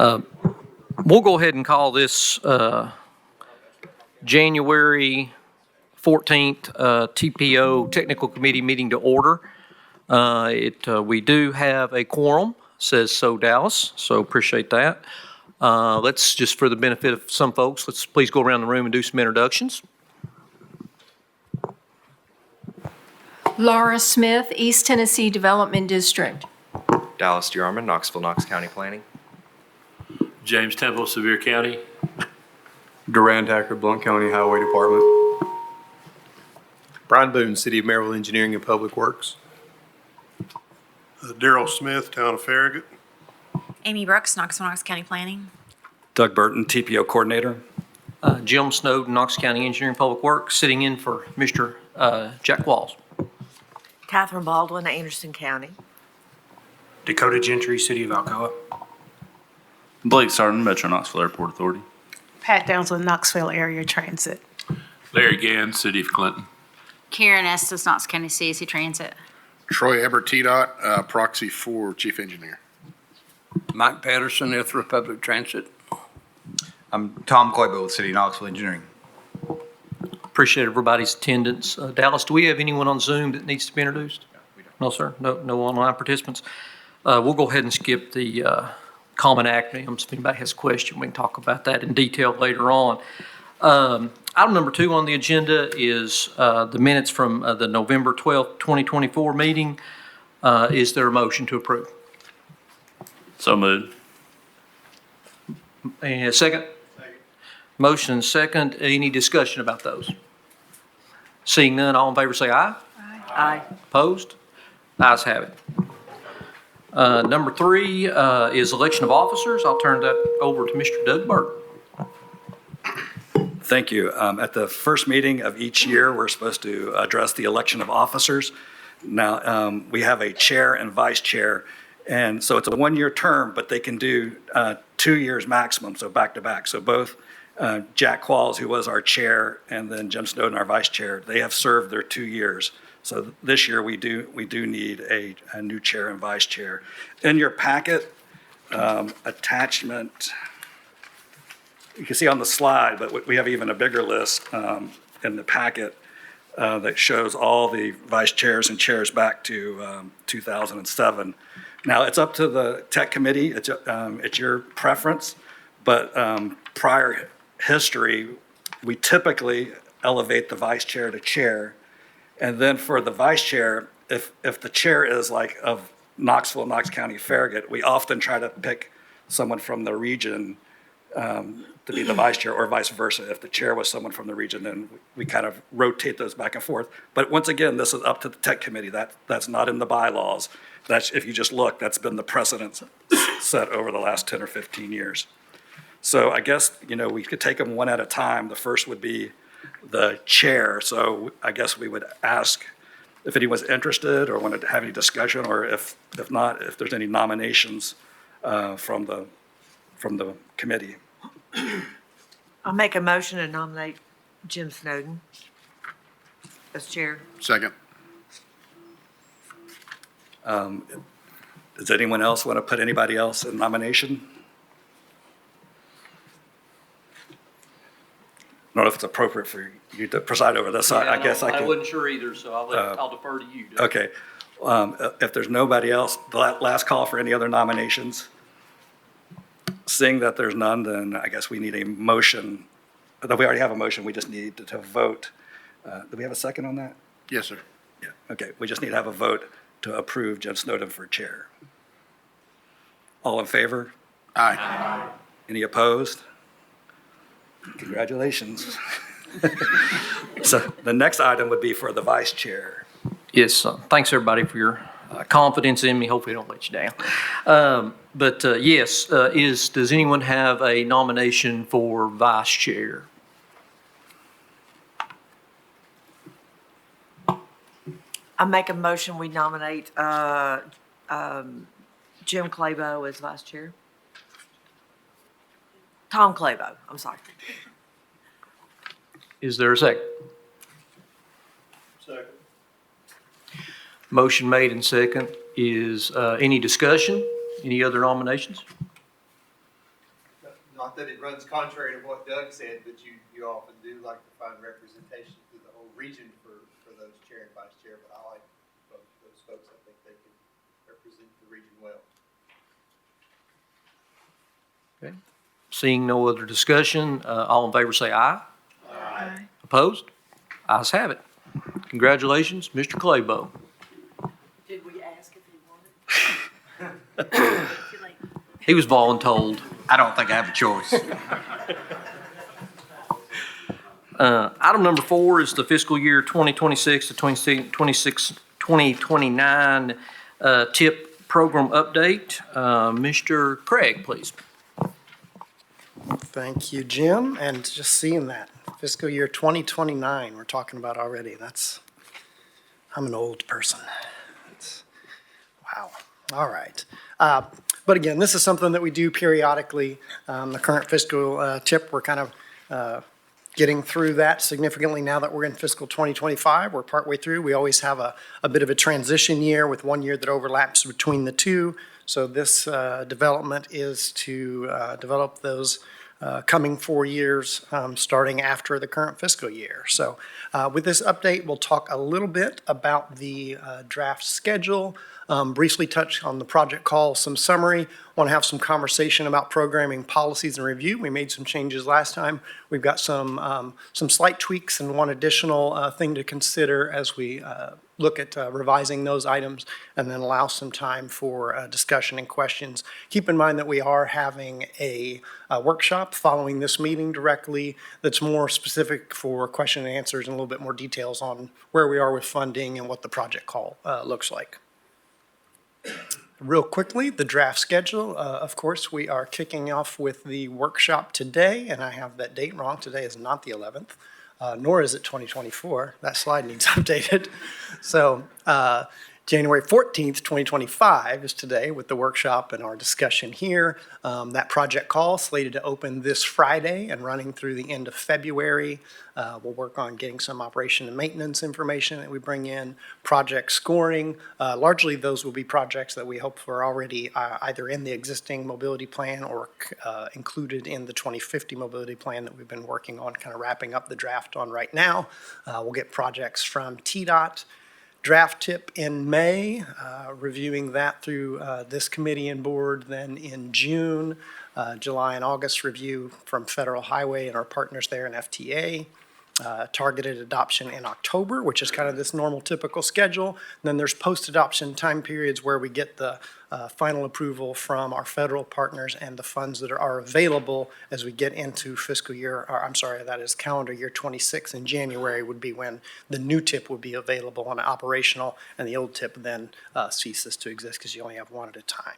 We'll go ahead and call this January 14th TPO Technical Committee meeting to order. We do have a quorum, says so Dallas, so appreciate that. Let's just, for the benefit of some folks, let's please go around the room and do some introductions. Laura Smith, East Tennessee Development District. Dallas DeArmond, Knoxville, Knox County Planning. James Temple, Sevier County. Durand Hacker, Blount County Highway Department. Brian Boone, City of Maryville Engineering and Public Works. Daryl Smith, Town of Farragut. Amy Brooks, Knoxville, Knox County Planning. Doug Burton, TPO Coordinator. Jim Snowden, Knox County Engineering Public Works, sitting in for Mr. Jack Walls. Catherine Baldwin, Anderson County. Dakota Gentry, City of Alcoa. Blake Sarton, Metro Knoxville Airport Authority. Pat Downs with Knoxville Area Transit. Larry Gann, City of Clinton. Karen Estes, Knox County CSC Transit. Troy Ebert, TDOT, proxy for Chief Engineer. Mike Patterson, Ithra Public Transit. I'm Tom Kloibo with City of Knoxville Engineering. Appreciate everybody's attendance. Dallas, do we have anyone on Zoom that needs to be introduced? No, we don't. No, sir? No online participants? We'll go ahead and skip the common acronyms. If anybody has a question, we can talk about that in detail later on. Item number 2 on the agenda is the minutes from the November 12th, 2024 meeting. Is there a motion to approve? So moved. And a second? Second. Motion and second. Any discussion about those? Seeing none, all in favor say aye. Aye. Aye. Opposed? Ayes have it. Number 3 is election of officers. I'll turn that over to Mr. Doug Burton. Thank you. At the first meeting of each year, we're supposed to address the election of officers. Now, we have a chair and vice chair, and so it's a 1-year term, but they can do 2 years maximum, so back to back. So both Jack Qualls, who was our chair, and then Jim Snowden, our vice chair, they have served their 2 years. So this year we do need a new chair and vice chair. In your packet, attachment, you can see on the slide, but we have even a bigger list in the packet that shows all the vice chairs and chairs back to 2007. Now, it's up to the tech committee. It's your preference, but prior history, we typically elevate the vice chair to chair. And then for the vice chair, if the chair is like of Knoxville, Knox County, Farragut, we often try to pick someone from the region to be the vice chair, or vice versa. If the chair was someone from the region, then we kind of rotate those back and forth. But once again, this is up to the tech committee. That's not in the bylaws. That's, if you just look, that's been the precedent set over the last 10 or 15 years. So I guess, we could take them one at a time. The first would be the chair. So I guess we would ask if anyone's interested or wanted to have any discussion, or if not, if there's any nominations from the committee. I'll make a motion to nominate Jim Snowden as chair. Second. Does anyone else want to put anybody else in nomination? I don't know if it's appropriate for you to preside over this. Yeah, I guess I can. I wasn't sure either, so I'll defer to you. Okay. If there's nobody else, the last call for any other nominations. Seeing that there's none, then I guess we need a motion. Though we already have a motion, we just need to vote. Do we have a second on that? Yes, sir. Yeah. Okay. We just need to have a vote to approve Jim Snowden for chair. All in favor? Aye. Aye. Any opposed? Congratulations. So the next item would be for the vice chair. Yes, thanks everybody for your confidence in me. Hopefully I don't let you down. Yes, does anyone have a nomination for vice chair? I make a motion, we nominate Jim Clabo as vice chair. Tom Clabo, I'm sorry. Is there a second? Second. Motion made and second. Is any discussion? Any other nominations? Not that it runs contrary to what Doug said, but you often do like to find representation through the whole region for those chair and vice chair, but I like both those folks. I think they can represent the region well. Okay. Seeing no other discussion, all in favor say aye. Aye. Opposed? Ayes have it. Congratulations, Mr. Claybo. Did we ask if he wanted? He was voluntold. I don't think I have a choice. Item number 4 is the fiscal year 2026 to 2029 TIP program update. Mr. Craig, please. Thank you, Jim. And just seeing that fiscal year 2029 we're talking about already, I'm an old person. Wow. All right. But again, this is something that we do periodically. The current fiscal TIP, we're kind of getting through that significantly now that we're in fiscal 2025. We're partway through. We always have a bit of a transition year with 1 year that overlaps between the two. So this development is to develop those coming 4 years, starting after the current fiscal year. So with this update, we'll talk a little bit about the draft schedule, briefly touch on the project call, some summary, want to have some conversation about programming policies and review. We made some changes last time. We've got some slight tweaks and one additional thing to consider as we look at revising those items, and then allow some time for discussion and questions. Keep in mind that we are having a workshop following this meeting directly that's more specific for question and answers and a little bit more details on where we are with funding and what the project call looks like. Real quickly, the draft schedule. Of course, we are kicking off with the workshop today, and I have that date wrong. Today is not the 11th. Nor is it 2024. That slide needs updated. So January 14th, 2025 is today with the workshop and our discussion here. That project call slated to open this Friday and running through the end of February. We'll work on getting some operation and maintenance information that we bring in, project scoring. Largely those will be projects that we hope are already either in the existing mobility plan or included in the 2050 mobility plan that we've been working on, kind of wrapping up the draft on right now. We'll get projects from TPOt. Draft tip in May, reviewing that through this committee and board. Then in June, July and August review from Federal Highway and our partners there in FTA. Targeted adoption in October, which is kind of this normal typical schedule. And then there's post-adoption time periods where we get the final approval from our federal partners and the funds that are available as we get into fiscal year, or I'm sorry, that is calendar year 26 in January would be when the new tip would be available and operational, and the old tip then ceases to exist because you only have one at a time.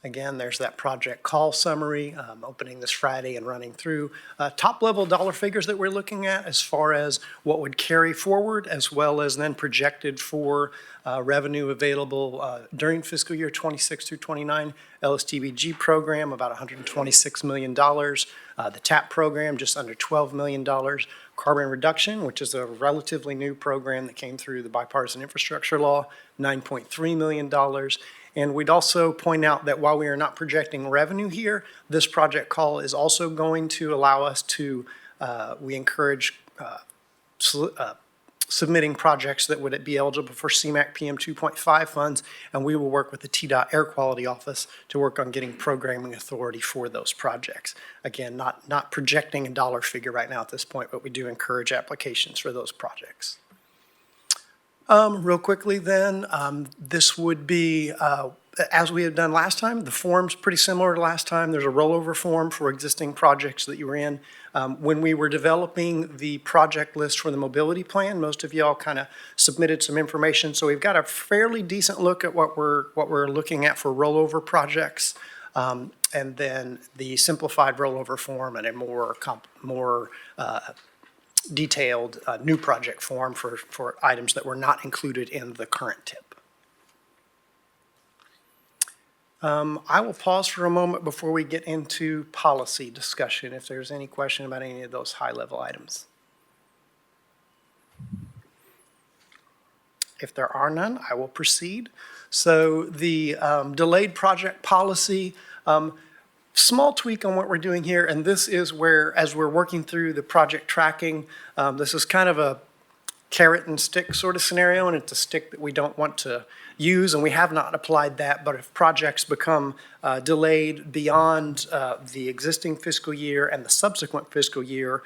Again, there's that project call summary, opening this Friday and running through. Top level dollar figures that we're looking at as far as what would carry forward, as well as then projected for revenue available during fiscal year 26 through 29. LSTBG program, about $126 million. The TAP program, just under $12 million. Carbon reduction, which is a relatively new program that came through the bipartisan infrastructure law, $9.3 million. And we'd also point out that while we are not projecting revenue here, this project call is also going to allow us to, we encourage submitting projects that would be eligible for CMAQ PM 2.5 funds, and we will work with the TDOT Air Quality Office to work on getting programming authority for those projects. Again, not projecting a dollar figure right now at this point, but we do encourage applications for those projects. Real quickly then, this would be, as we had done last time, the form's pretty similar to last time. There's a rollover form for existing projects that you were in. When we were developing the project list for the mobility plan, most of y'all kind of submitted some information. So we've got a fairly decent look at what we're looking at for rollover projects. And then the simplified rollover form and a more detailed new project form for items that were not included in the current tip. I will pause for a moment before we get into policy discussion if there's any question about any of those high-level items. If there are none, I will proceed. So the delayed project policy, small tweak on what we're doing here, and this is where, as we're working through the project tracking, this is kind of a carrot and stick sort of scenario, and it's a stick that we don't want to use, and we have not applied that. But if projects become delayed beyond the existing fiscal year and the subsequent fiscal year,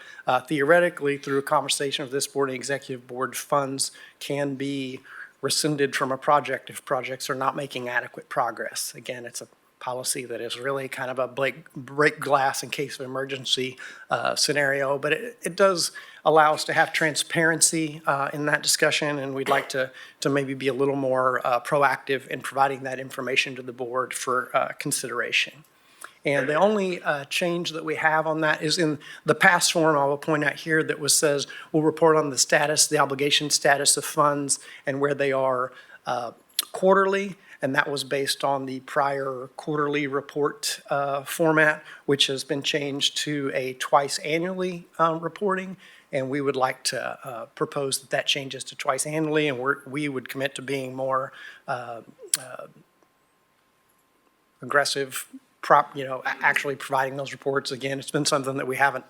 theoretically, through a conversation with this board and executive board, funds can be rescinded from a project if projects are not making adequate progress. Again, it's a policy that is really kind of a break glass in case of emergency scenario, but it does allow us to have transparency in that discussion, and we'd like to maybe be a little more proactive in providing that information to the board for consideration. And the only change that we have on that is in the past form, I will point out here, that says we'll report on the status, the obligation status of funds and where they are quarterly. And that was based on the prior quarterly report format, which has been changed to a twice annually reporting. And we would like to propose that changes to twice annually, and we would commit to being more aggressive, actually providing those reports. Again, it's been something that we haven't,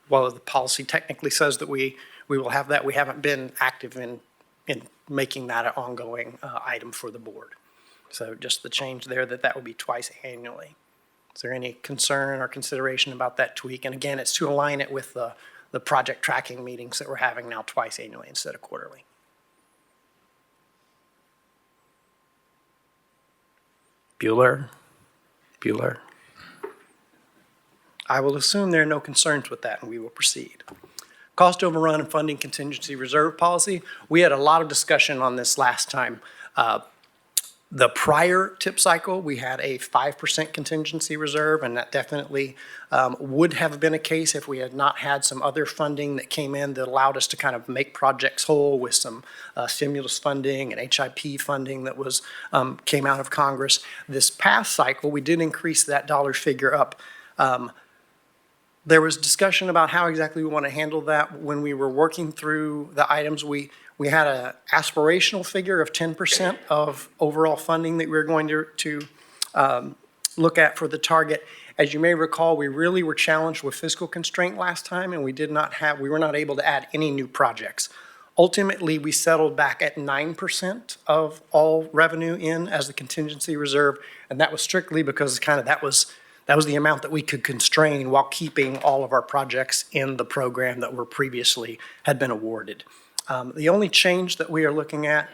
while the policy technically says that we will have that, we haven't been active in making that an ongoing item for the board. So just the change there, that would be twice annually. Is there any concern or consideration about that tweak? And again, it's to align it with the project tracking meetings that we're having now twice annually instead of quarterly. Bueller? I will assume there are no concerns with that, and we will proceed. Cost overrun and funding contingency reserve policy. We had a lot of discussion on this last time. The prior tip cycle, we had a 5% contingency reserve, and that definitely would have been a case if we had not had some other funding that came in that allowed us to kind of make projects whole with some stimulus funding and HIP funding that was came out of Congress. This past cycle, we did increase that dollar figure up. There was discussion about how exactly we want to handle that. When we were working through the items, we had an aspirational figure of 10% of overall funding that we were going to look at for the target. As you may recall, we really were challenged with fiscal constraint last time, and we were not able to add any new projects. Ultimately, we settled back at 9% of all revenue in as the contingency reserve, and that was strictly because that was the amount that we could constrain while keeping all of our projects in the program that were previously had been awarded. The only change that we are looking at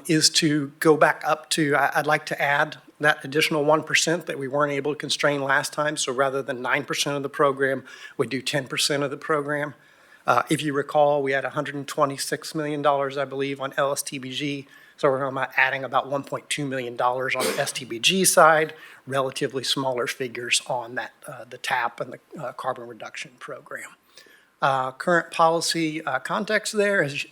is to go back up to, I'd like to add that additional 1% that we weren't able to constrain last time. So rather than 9% of the program, we do 10% of the program. If you recall, we had $126 million, I believe, on LSTBG. So we're talking about adding about $1.2 million on the STBG side, relatively smaller figures on that the TAP and the carbon reduction program. Current policy context there, as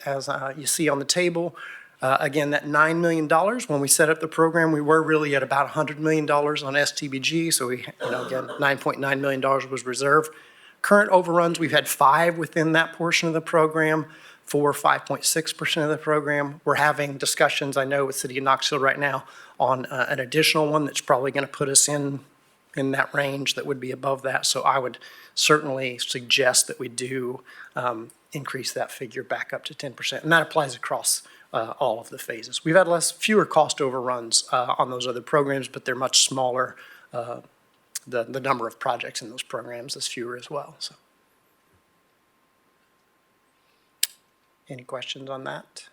you see on the table, again, that $9 million, when we set up the program, we were really at about $100 million on STBG, so we, again, $9.9 million was reserved. Current overruns, we've had 5 within that portion of the program, for 5.6% of the program. We're having discussions, I know, with City of Knoxville right now on an additional one that's probably going to put us in that range that would be above that. So I would certainly suggest that we do increase that figure back up to 10%, and that applies across all of the phases. We've had fewer cost overruns on those other programs, but they're much smaller. The number of projects in those programs is fewer as well. So, any questions on that?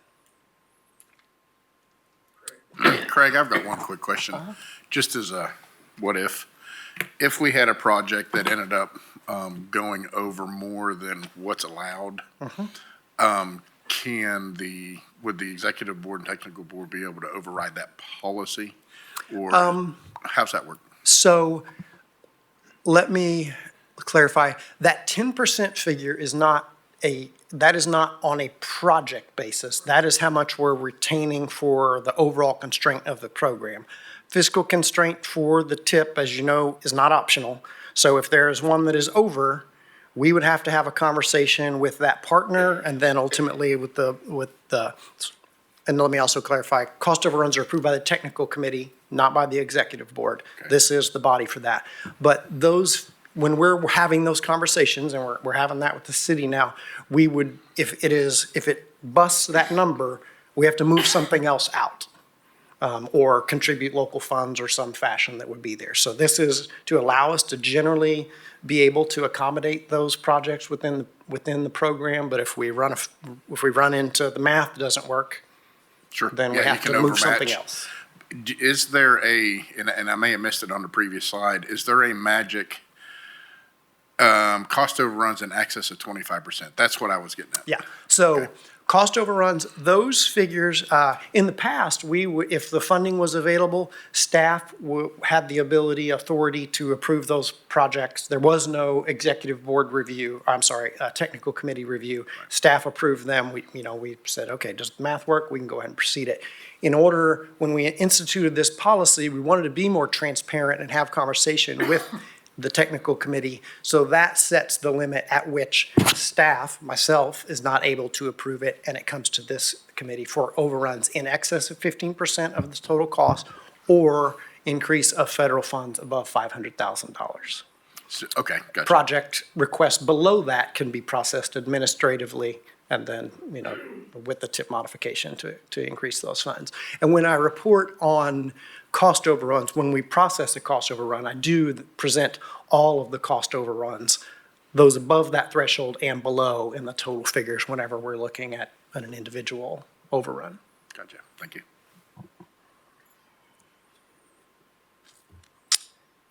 Craig, I've got one quick question. Just as a what if we had a project that ended up going over more than what's allowed, would the executive board and technical board be able to override that policy? Or how's that work? So let me clarify. That 10% figure is not on a project basis. That is how much we're retaining for the overall constraint of the program. Fiscal constraint for the TIP, as you know, is not optional. So if there is one that is over, we would have to have a conversation with that partner, and then ultimately and let me also clarify, cost overruns are approved by the technical committee not by the executive board. This is the body for that. But those, when we're having those conversations, and we're having that with the city now, we would, if it busts that number, we have to move something else out. Or contribute local funds or some fashion that would be there. So this is to allow us to generally be able to accommodate those projects within the program. But if we run into the math doesn't work, Sure. then we Yeah, you have can to move something overmatch. else. Is there and I may have missed it on the previous slide, is there a magic cost overruns in excess of 25%? That's what I was getting at. Yeah, so cost overruns, those figures, in the past, if the funding was available, staff had the authority to approve those projects. There was no executive board review, technical committee review. Staff approved them. We said, okay, does the math work? We can go ahead and proceed it. When we instituted this policy, we wanted to be more transparent and have conversation with the technical committee. So that sets the limit at which staff, myself, is not able to approve it, and it comes to this committee for overruns in excess of 15% of the total cost or increase of federal funds above $500,000. Okay, gotcha. Project requests below that can be processed administratively and then, with the tip modification to increase those funds. And when I report on cost overruns, when we process a cost overrun, I do present all of the cost overruns, those above that threshold and below in the total figures whenever we're looking at an individual overrun. Gotcha, thank you.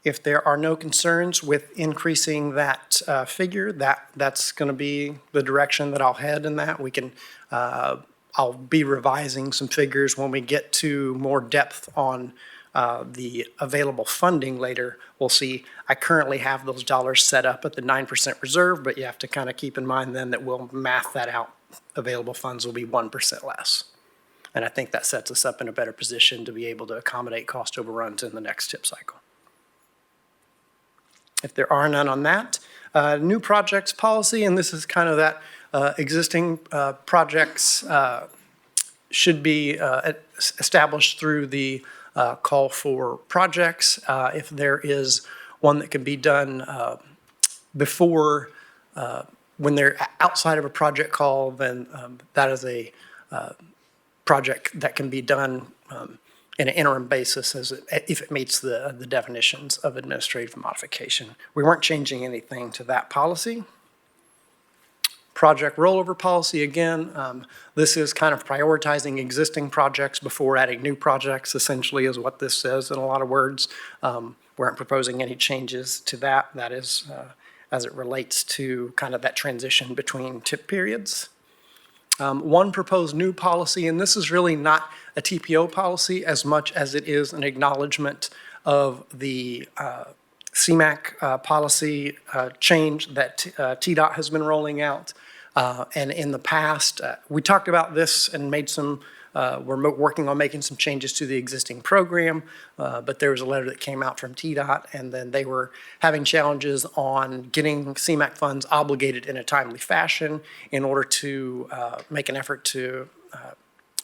If there are no concerns with increasing that figure, that's going to be the direction that I'll head in that. We can, I'll be revising some figures when we get to more depth on the available funding later. We'll see. I currently have those dollars set up at the 9% reserve, but you have to kind of keep in mind then that we'll math that out. Available funds will be 1% less. And I think that sets us up in a better position to be able to accommodate cost overruns in the next tip cycle. If there are none on that, new projects policy, and this is kind of that existing projects should be established through the call for projects. If there is one that can be done before, when they're outside of a project call, then that is a project that can be done in an interim basis if it meets the definitions of administrative modification. We weren't changing anything to that policy. Project rollover policy, again, this is kind of prioritizing existing projects before adding new projects, essentially is what this says in a lot of words. We aren't proposing any changes to that. That is as it relates to kind of that transition between tip periods. One proposed new policy, and this is really not a TPO policy as much as it is an acknowledgement of the CMAQ policy change that TDOT has been rolling out. And in the past, we talked about this and made some, we're working on making some changes to the existing program, but there was a letter that came out from TDOT, and then they were having challenges on getting CMAQ funds obligated in a timely fashion in order to make an effort to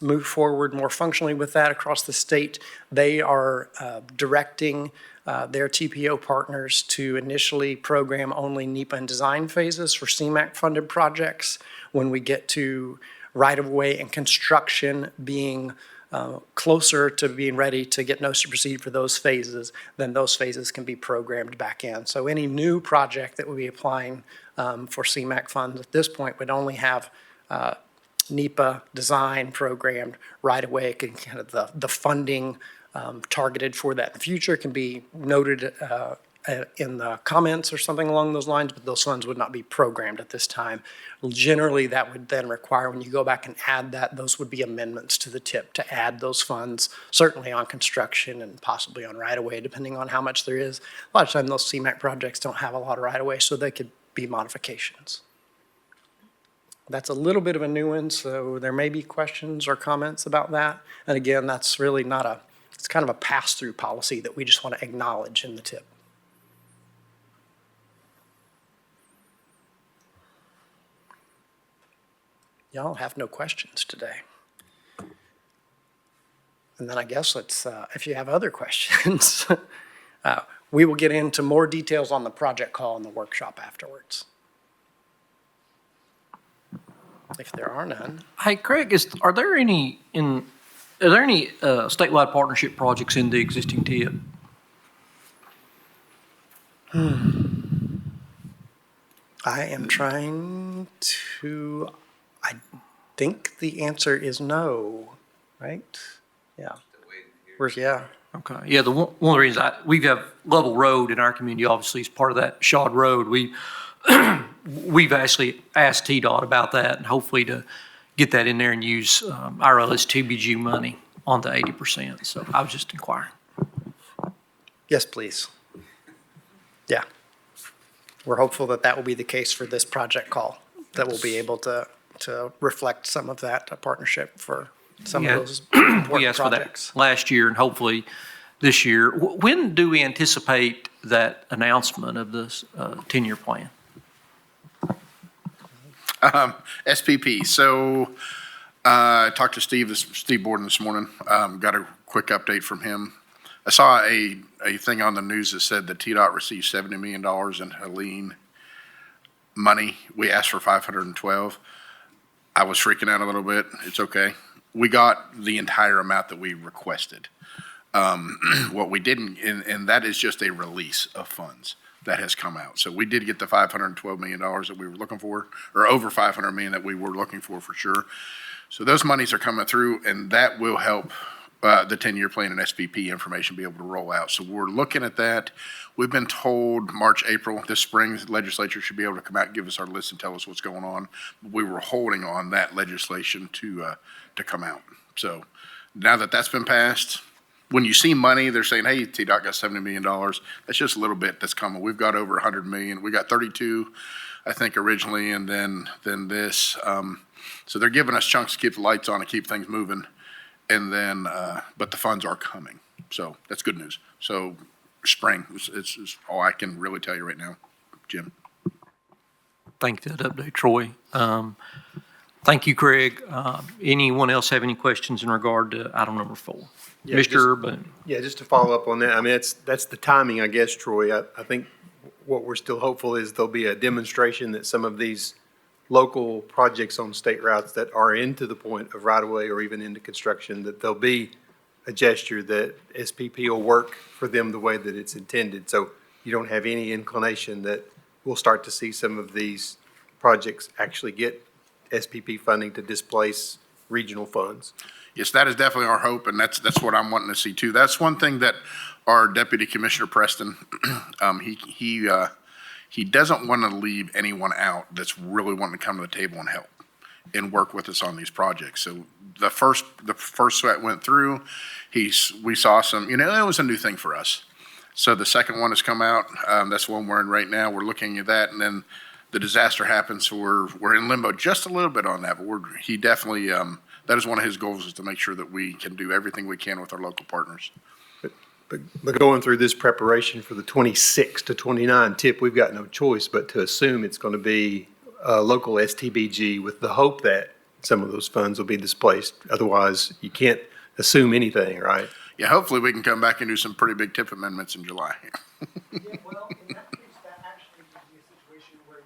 move forward more functionally with that across the state. They are directing their TPO partners to initially program only NEPA and design phases for CMAQ funded projects. When we get to right-of-way and construction being closer to being ready to get notice to proceed for those phases, then those phases can be programmed back in. So any new project that would be applying for CMAQ funds at this point would only have NEPA design programmed right away. Kind of the funding targeted for that in the future can be noted in the comments or something along those lines, but those funds would not be programmed at this time. Generally, that would then require, when you go back and add that, those would be amendments to the tip to add those funds, certainly on construction and possibly on right-of-way, depending on how much there is. A lot of times those CMAQ projects don't have a lot of right-of-way, so they could be modifications. That's a little bit of a nuance, so there may be questions or comments about that. And again, that's really not it's kind of a pass-through policy that we just want to acknowledge in the tip. Y'all have no questions today. And then I guess let's, if you have other questions, we will get into more details on the project call and the workshop afterwards. If there are none. Hey, Craig, are there any statewide partnership projects in the existing TIP? I am trying to, I think the answer is no, right? Yeah. Yeah. Okay, yeah, one of the reasons we have Level Road in our community, obviously, is part of that Shawd Road. We've actually asked TDOT about that and hopefully to get that in there and use our LSTBG money on the 80%. So I was just inquiring. Yes, please. Yeah. We're hopeful that that will be the case for this project call, that we'll be able to reflect some of that partnership for some of those We important asked for projects. that last year and hopefully this year. When do we anticipate that announcement of this 10-year plan? SPP. So I talked to Steve Borden this morning. Got a quick update from him. I saw a thing on the news that said that TDOT received $70 million in Helene money. We asked for 512. I was freaking out a little bit. It's okay. We got the entire amount that we requested. What we didn't, and that is just a release of funds that has come out. So we did get the $512 million that we were looking for, or over $500 million that we were looking for sure. So those monies are coming through, and that will help the 10-year plan and SPP information be able to roll out. So we're looking at that. We've been told March, April, this spring, the legislature should be able to come out and give us our list and tell us what's going on. We were holding on that legislation to come out. So now that that's been passed, when you see money, they're saying, hey, TDOT got $70 million. That's just a little bit that's coming. We've got over $100 million. We got 32, I think, originally, and then this. So they're giving us chunks to keep the lights on and keep things moving. And then, but the funds are coming. So that's good news. So spring is all I can really tell you right now, Jim. Thank you for that update, Troy. Thank you, Craig. Anyone else have any questions in regard to item number 4? Yeah, Mr. Boone. Yeah, just to follow up on that, I mean, that's the timing, I guess, Troy. I think what we're still hopeful is there'll be a demonstration that some of these local projects on state routes that are into the point of right-of-way or even into construction, that there'll be a gesture that SPP will work for them the way that it's intended. So you don't have any inclination that we'll start to see some of these projects actually get SPP funding to displace regional funds. Yes, that is definitely our hope, and that's what I'm wanting to see too. That's one thing that our Deputy Commissioner Preston, he doesn't want to leave anyone out that's really wanting to come to the table and help and work with us on these projects. So the first set went through, we saw some, it was a new thing for us. So the second one has come out. That's the one we're in right now. We're looking at that, and then the disaster happened, so we're in limbo just a little bit on that. But he definitely, that is one of his goals, is to make sure that we can do everything we can with our local partners. But going through this preparation for the 26 to 29 TIP, we've got no choice but to assume it's going to be local STBG with the hope that some of those funds will be displaced. Otherwise, you can't assume anything, right? Yeah, hopefully we can come back and do some pretty big TIP amendments in July. Yeah, well, in that case, that actually would be a situation where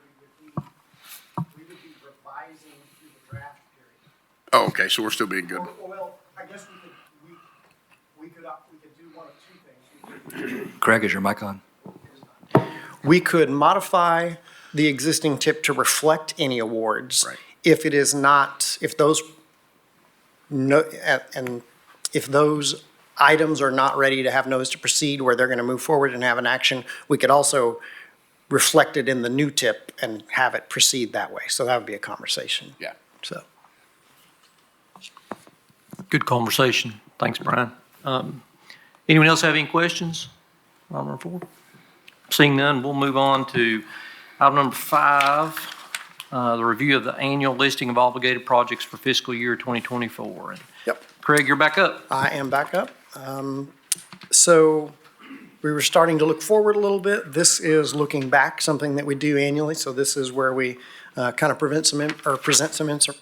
we would be revising through the draft period. Oh, okay, so we're still being good. Well, I guess we could do one of two things. Craig, is your mic on? We could modify the existing TIP to reflect any awards. Right. If it is not, if those items are not ready to have notice to proceed, where they're going to move forward and have an action, we could also reflect it in the new TIP and have it proceed that way. So that would be a conversation. Yeah. So. Good conversation. Thanks, Brian. Anyone else have any questions? Item number 4? Seeing none, we'll move on to item number 5, the review of the annual listing of obligated projects for fiscal year 2024. And Yep. Craig, you're back up. I am back up. So we were starting to look forward a little bit. This is looking back, something that we do annually. So this is where we kind of present some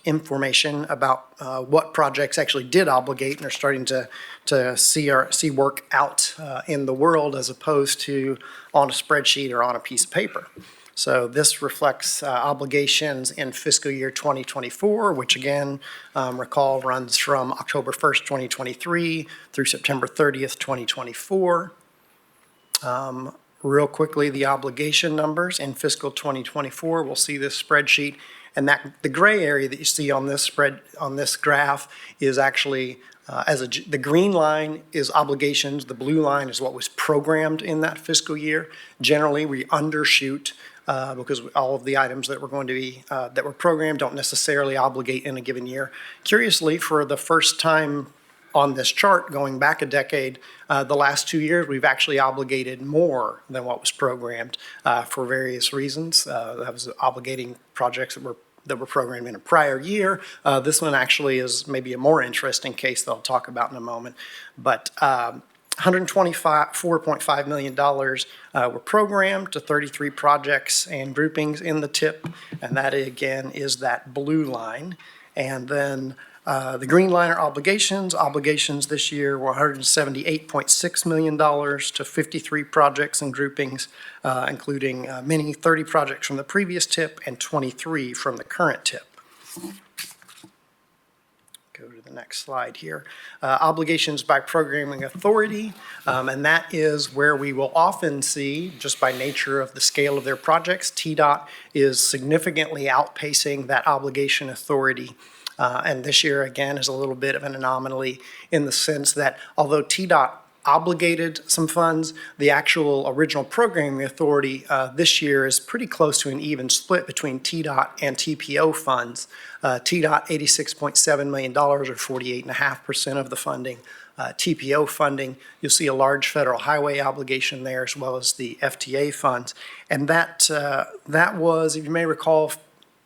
information about what projects actually did obligate and are starting to see work out in the world as opposed to on a spreadsheet or on a piece of paper. So this reflects obligations in fiscal year 2024, which again, recall runs from October 1st, 2023 through September 30th, 2024. Real quickly, the obligation numbers in fiscal 2024, we'll see this spreadsheet, and that the gray area that you see on this graph is actually the green line is obligations, the blue line is what was programmed in that fiscal year. Generally, we undershoot because all of the items that were going to be that were programmed don't necessarily obligate in a given year. Curiously, for the first time on this chart, going back a decade, the last 2 years, we've actually obligated more than what was programmed for various reasons. That was obligating projects that were programmed in a prior year. This one actually is maybe a more interesting case that I'll talk about in a moment. But $124.5 million were programmed to 33 projects and groupings in the TIP, and that again is that blue line. And then the green line are obligations. Obligations this year were $178.6 million to 53 projects and groupings, including 30 projects from the previous TIP and 23 from the current TIP. Go to the next slide here. Obligations by programming authority, and that is where we will often see, just by nature of the scale of their projects, TDOT is significantly outpacing that obligation authority. And this year, again, is a little bit of an anomaly in the sense that although TDOT obligated some funds, the actual original programming authority this year is pretty close to an even split between TDOT and TPO funds. TDOT, $86.7 million, or 48.5% of the funding. TPO funding, you'll see a large federal highway obligation there, as well as the FTA funds. And that was, if you may recall,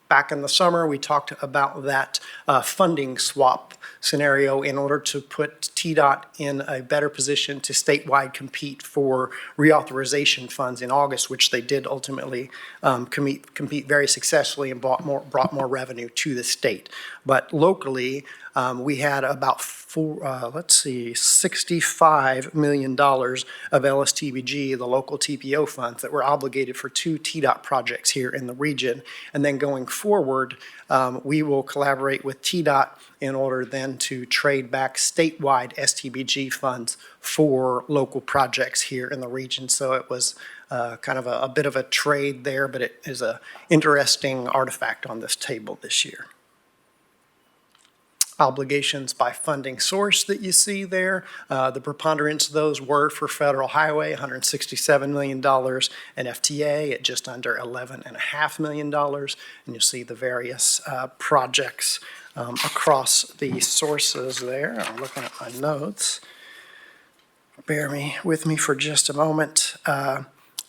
back in the summer, we talked about that funding swap scenario in order to put TDOT in a better position to statewide compete for reauthorization funds in August, which they did ultimately compete very successfully and brought more revenue to the state. But locally, we had about $65 million of LSTBG, the local TPO funds, that were obligated for 2 TDOT projects here in the region. And then going forward, we will collaborate with TDOT in order then to trade back statewide STBG funds for local projects here in the region. So it was kind of a bit of a trade there, but it is an interesting artifact on this table this year. Obligations by funding source that you see there. The preponderance of those were for federal highway, $167 million, and FTA at just under $11.5 million. And you'll see the various projects across the sources there. I'm looking at my notes. Bear with me for just a moment.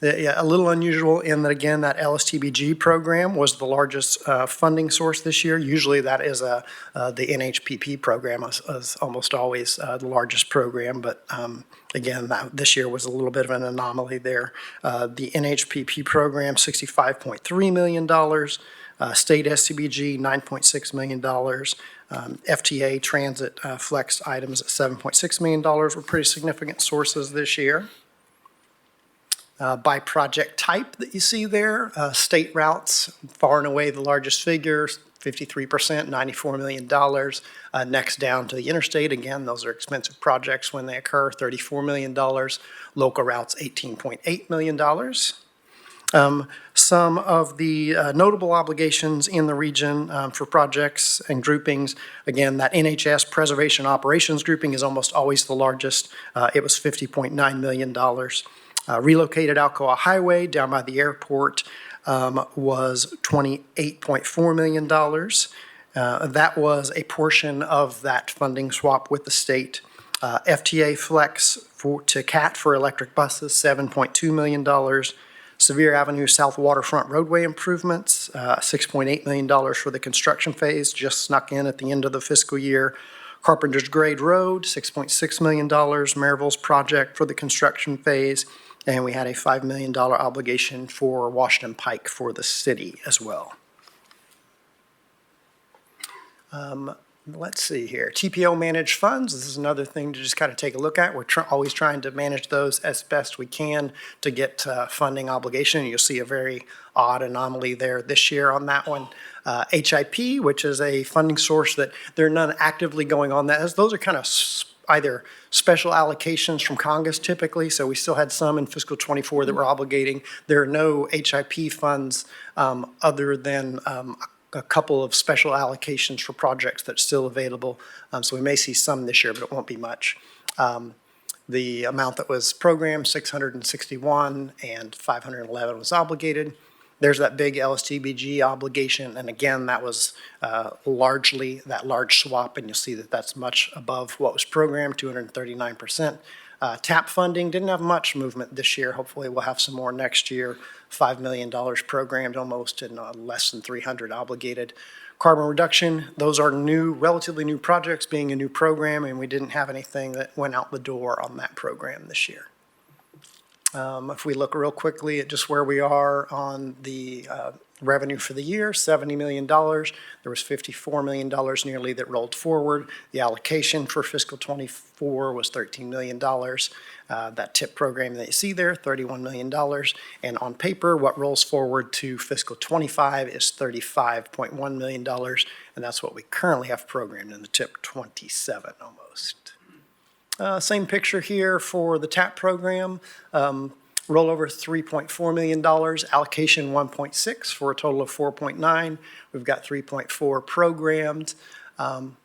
A little unusual in that, again, that LSTBG program was the largest funding source this year. Usually that is the NHPP program is almost always the largest program, but again, this year was a little bit of an anomaly there. The NHPP program, $65.3 million. State STBG, $9.6 million. FTA transit flex items at $7.6 million were pretty significant sources this year. By project type that you see there, state routes, far and away the largest figure, 53%, $94 million. Next down to the interstate, again, those are expensive projects when they occur, $34 million. Local routes, $18.8 million. Some of the notable obligations in the region for projects and groupings, again, that NHS Preservation Operations grouping is almost always the largest. It was $50.9 million. Relocated Alcoa Highway down by the airport was $28.4 million. That was a portion of that funding swap with the state. FTA Flex to CAT for electric buses, $7.2 million. Sevier Avenue South Waterfront roadway improvements, $6.8 million for the construction phase, just snuck in at the end of the fiscal year. Carpenter's Grade Road, $6.6 million. Maryville's project for the construction phase. And we had a $5 million obligation for Washington Pike for the city as well. Let's see here, TPO managed funds, this is another thing to just kind of take a look at. We're always trying to manage those as best we can to get funding obligation. You'll see a very odd anomaly there this year on that one. HIP, which is a funding source that there are none actively going on that. Those are kind of either special allocations from Congress typically, so we still had some in fiscal '24 that were obligating. There are no HIP funds other than a couple of special allocations for projects that's still available. So we may see some this year, but it won't be much. The amount that was programmed, 661, and 511 was obligated. There's that big LSTBG obligation, and again, that was largely that large swap, and you'll see that that's much above what was programmed, 239%. TAP funding didn't have much movement this year. Hopefully we'll have some more next year. $5 million programmed almost, and less than 300 obligated. Carbon reduction, those are new, relatively new projects being a new program, and we didn't have anything that went out the door on that program this year. If we look real quickly at just where we are on the revenue for the year, $70 million. There was $54 million nearly that rolled forward. The allocation for fiscal '24 was $13 million. That TIP program that you see there, $31 million. And on paper, what rolls forward to fiscal '25 is $35.1 million. And that's what we currently have programmed in the TIP 27 almost. Same picture here for the TAP program. Rollover $3.4 million, allocation 1.6 for a total of 4.9. We've got 3.4 programmed.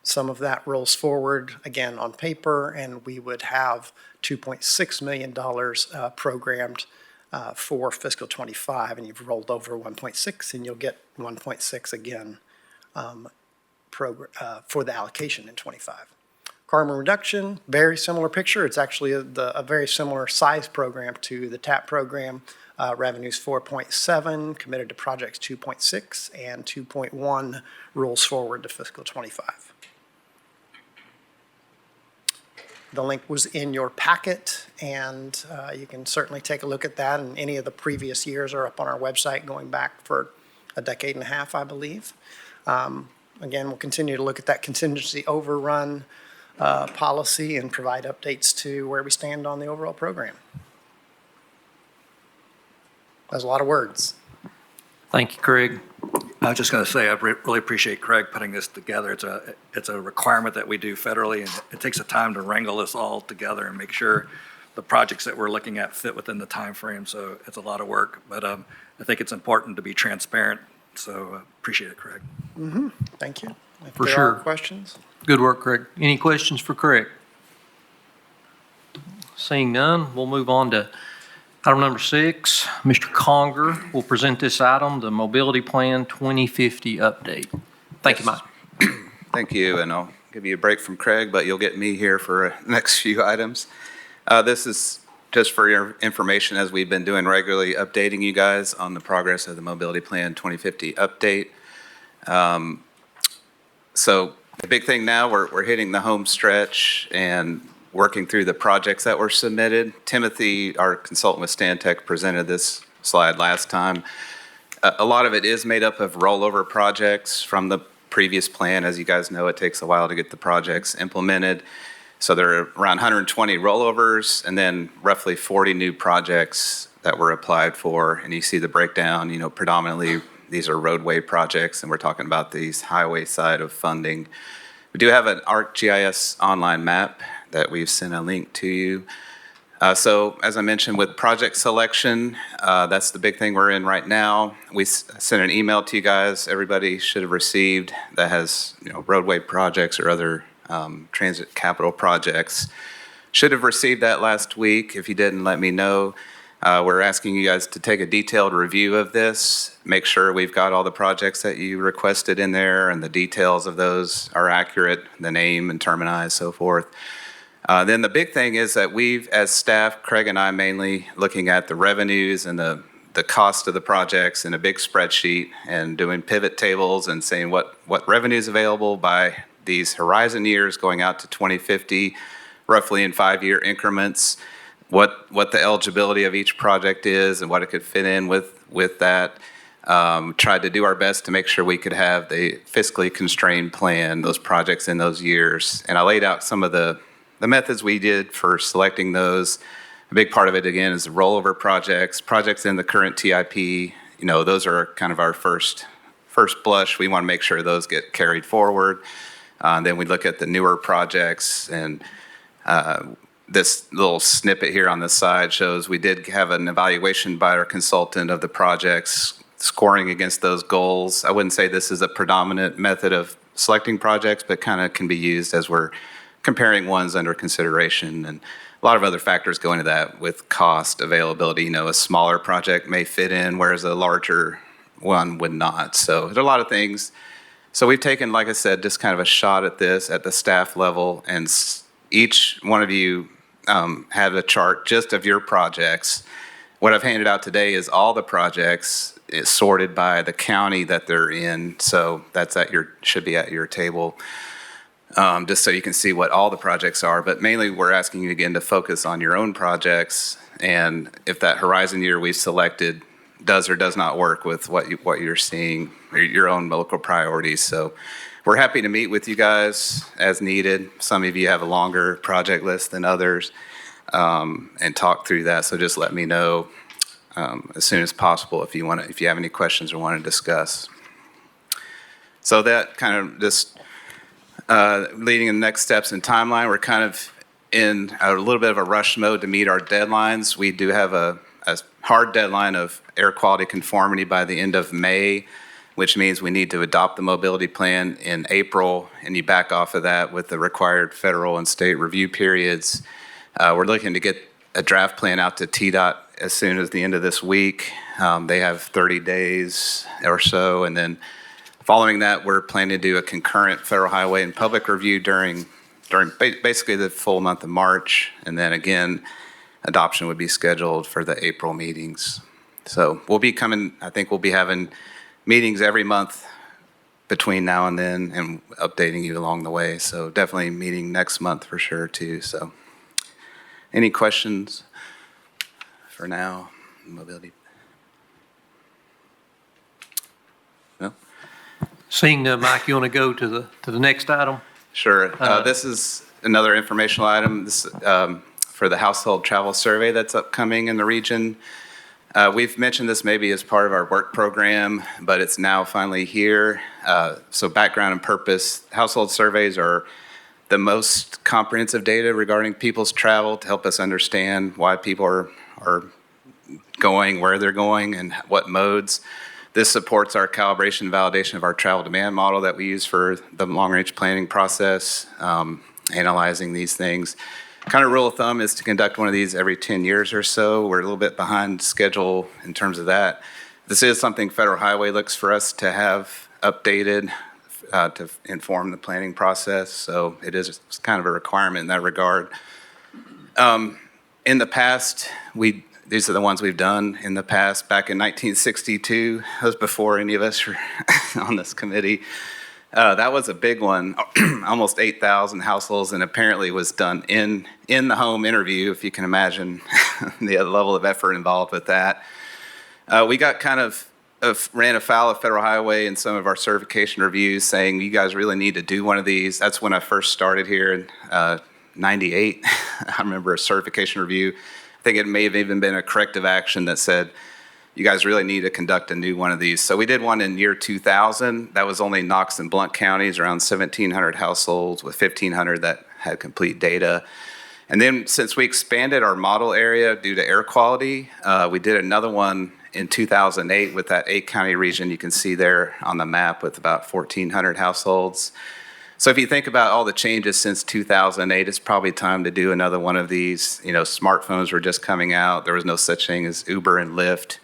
Some of that rolls forward again on paper, and we would have $2.6 million programmed for fiscal '25, and you've rolled over 1.6, and you'll get 1.6 again for the allocation in '25. Carbon reduction, very similar picture. It's actually a very similar size program to the TAP program. Revenues 4.7, committed to projects 2.6, and 2.1 rolls forward to fiscal '25. The link was in your packet, and you can certainly take a look at that, and any of the previous years are up on our website going back for a decade and a half, I believe. Again, we'll continue to look at that contingency overrun policy and provide updates to where we stand on the overall program. That's a lot of words. Thank you, Craig. I was just going to say, I really appreciate Craig putting this together. It's a requirement that we do federally, and it takes a time to wrangle this all together and make sure the projects that we're looking at fit within the time frame. So it's a lot of work, but I think it's important to be transparent. So appreciate it, Craig. Mm-hmm. Thank you. If For there sure. are questions? Good work, Craig. Any questions for Craig? Seeing none, we'll move on to item number 6. Mr. Conger will present this item, the Mobility Plan 2050 update. Thank you, Mike. Thank you, and I'll give you a break from Craig, but you'll get me here for the next few items. This is just for your information, as we've been doing regularly, updating you guys on the progress of the Mobility Plan 2050 update. So the big thing now, we're hitting the home stretch and working through the projects that were submitted. Timothy, our consultant with Stantec, presented this slide last time. A lot of it is made up of rollover projects from the previous plan. As you guys know, it takes a while to get the projects implemented. So there are around 120 rollovers and then roughly 40 new projects that were applied for. And you see the breakdown, predominantly these are roadway projects, and we're talking about these highway side of funding. We do have an ArcGIS online map that we've sent a link to you. So as I mentioned, with project selection, that's the big thing we're in right now. We sent an email to you guys. Everybody should have received that has roadway projects or other transit capital projects. Should have received that last week. If you didn't, let me know. We're asking you guys to take a detailed review of this, make sure we've got all the projects that you requested in there and the details of those are accurate, the name and termini, so forth. Then the big thing is that we've, as staff, Craig and I mainly, looking at the revenues and the cost of the projects in a big spreadsheet and doing pivot tables and saying what revenue is available by these horizon years going out to 2050, roughly in 5-year increments, what the eligibility of each project is and what it could fit in with that. Tried to do our best to make sure we could have the fiscally constrained plan, those projects in those years. And I laid out some of the methods we did for selecting those. A big part of it, again, is the rollover projects in the current TIP. Those are kind of our first blush. We want to make sure those get carried forward. Then we look at the newer projects, and this little snippet here on the side shows we did have an evaluation by our consultant of the projects, scoring against those goals. I wouldn't say this is a predominant method of selecting projects, but kind of can be used as we're comparing ones under consideration. And a lot of other factors go into that with cost, availability. A smaller project may fit in, whereas a larger one would not. So there are a lot of things. So we've taken, like I said, just kind of a shot at this at the staff level, and each one of you had a chart just of your projects. What I've handed out today is all the projects sorted by the county that they're in. So that's should be at your table. Just so you can see what all the projects are. But mainly we're asking you again to focus on your own projects, and if that horizon year we've selected does or does not work with what you're seeing, or your own local priorities. So we're happy to meet with you guys as needed. Some of you have a longer project list than others, and talk through that. So just let me know as soon as possible if you have any questions or want to discuss. So that kind of just leading in the next steps in timeline. We're kind of in a little bit of a rush mode to meet our deadlines. We do have a hard deadline of air quality conformity by the end of May, which means we need to adopt the mobility plan in April, and you back off of that with the required federal and state review periods. We're looking to get a draft plan out to TDOT as soon as the end of this week. They have 30 days or so, and then following that, we're planning to do a concurrent federal highway and public review during basically the full month of March, and then again, adoption would be scheduled for the April meetings. So we'll be having meetings every month between now and then, and updating you along the way. So definitely meeting next month for sure too. So any questions for now? Mobility? No? Seeing Mike, you want to go to the next item? Sure. This is another informational item. This for the household travel survey that's upcoming in the region. We've mentioned this maybe as part of our work program, but it's now finally here. So background and purpose, household surveys are the most comprehensive data regarding people's travel to help us understand why people are going, where they're going, and what modes. This supports our calibration and validation of our travel demand model that we use for the long-range planning process, analyzing these things. Kind of rule of thumb is to conduct one of these every 10 years or so. We're a little bit behind schedule in terms of that. This is something Federal Highway looks for us to have updated to inform the planning process. So it's kind of a requirement in that regard. In the past, these are the ones we've done in the past. Back in 1962, that was before any of us were on this committee. That was a big one, almost 8,000 households, and apparently was done in the home interview, if you can imagine the level of effort involved with that. We got kind of ran afoul of Federal Highway in some of our certification reviews, saying you guys really need to do one of these. That's when I first started here in 98. I remember a certification review. I think it may have even been a corrective action that said, you guys really need to conduct a new one of these. So we did one in year 2000. That was only Knox and Blount counties, around 1,700 households with 1,500 that had complete data. And then since we expanded our model area due to air quality, we did another one in 2008 with that 8-county region you can see there on the map with about 1,400 households. So if you think about all the changes since 2008, it's probably time to do another one of these. Smartphones were just coming out. There was no such thing as Uber and Lyft.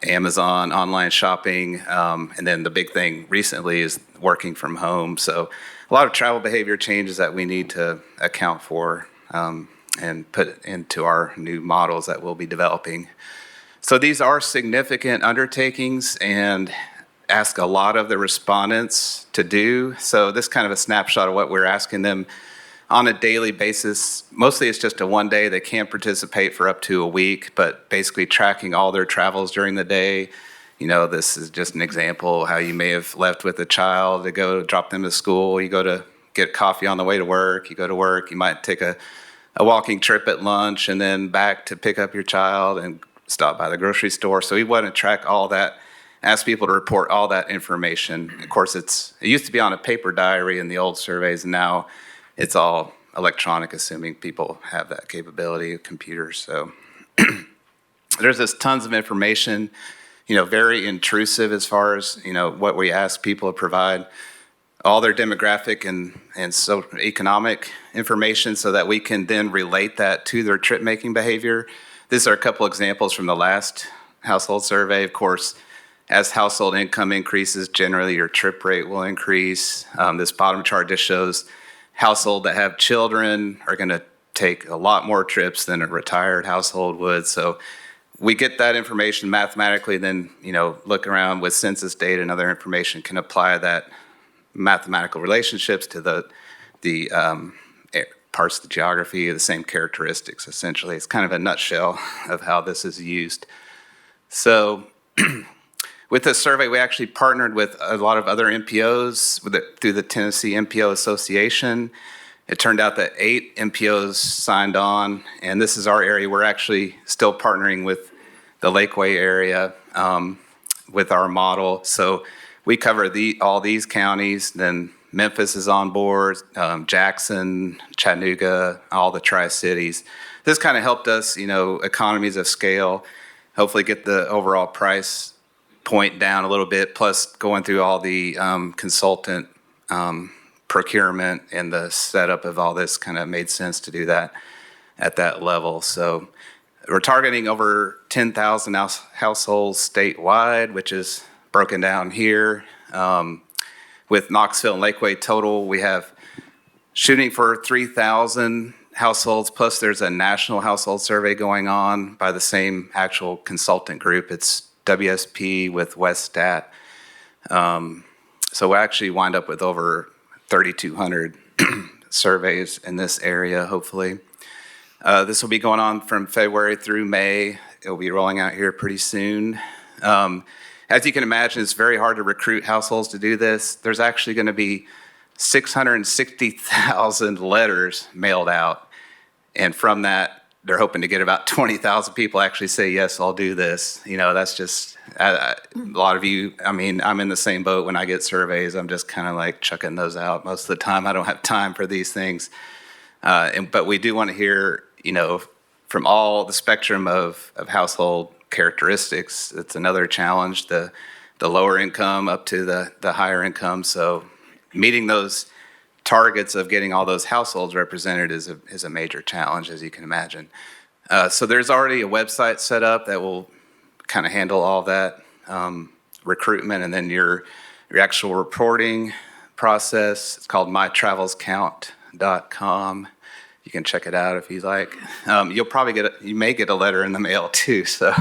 Amazon, online shopping, and then the big thing recently is working from home. So a lot of travel behavior changes that we need to account for and put into our new models that we'll be developing. So these are significant undertakings and ask a lot of the respondents to do. So this kind of a snapshot of what we're asking them on a daily basis. Mostly it's just a one day. They can't participate for up to a week, but basically tracking all their travels during the day This is just an example how you may have left with a child to go drop them to school. You go to get coffee on the way to work. You go to work. You might take a walking trip at lunch and then back to pick up your child and stop by the grocery store. So we want to track all that, ask people to report all that information. Of course, it used to be on a paper diary in the old surveys, and now it's all electronic, assuming people have that capability of computers. So there's just tons of information, very intrusive as far as, what we ask people to provide, all their demographic and economic information so that we can then relate that to their trip-making behavior. These are a couple examples from the last household survey. Of course, as household income increases, generally your trip rate will increase. This bottom chart just shows households that have children are going to take a lot more trips than a retired household would. So we get that information mathematically, then look around with census data and other information, can apply that mathematical relationships to the parts of the geography, the same characteristics, essentially. It's kind of a nutshell of how this is used. So with this survey, we actually partnered with a lot of other MPOs through the Tennessee MPO Association. It turned out that 8 MPOs signed on, and this is our area. We're actually still partnering with the Lakeway area with our model. So we cover all these counties, then Memphis is on board, Jackson, Chattanooga, all the Tri-Cities. This kind of helped us, economies of scale, hopefully get the overall price point down a little bit, plus going through all the consultant procurement and the setup of all this kind of made sense to do that at that level. So we're targeting over 10,000 households statewide, which is broken down here. With Knoxville and Lakeway total, we have shooting for 3,000 households, plus there's a national household survey going on by the same actual consultant group. It's WSP with Westat. So we actually wind up with over 3,200 surveys in this area, hopefully. This will be going on from February through May. It'll be rolling out here pretty soon. As you can imagine, it's very hard to recruit households to do this. There's actually going to be 660,000 letters mailed out. And from that, they're hoping to get about 20,000 people actually say, yes, I'll do this. That's just, a lot of you, I'm in the same boat when I get surveys. I'm just kind of like chucking those out most of the time. I don't have time for these things. But we do want to hear, from all the spectrum of household characteristics. It's another challenge, the lower income up to the higher income. So meeting those targets of getting all those households represented is a major challenge, as you can imagine. So there's already a website set up that will kind of handle all that recruitment, and then your actual reporting process. It's called mytravelscount.com. You can check it out if you like. You may get a letter in the mail too, so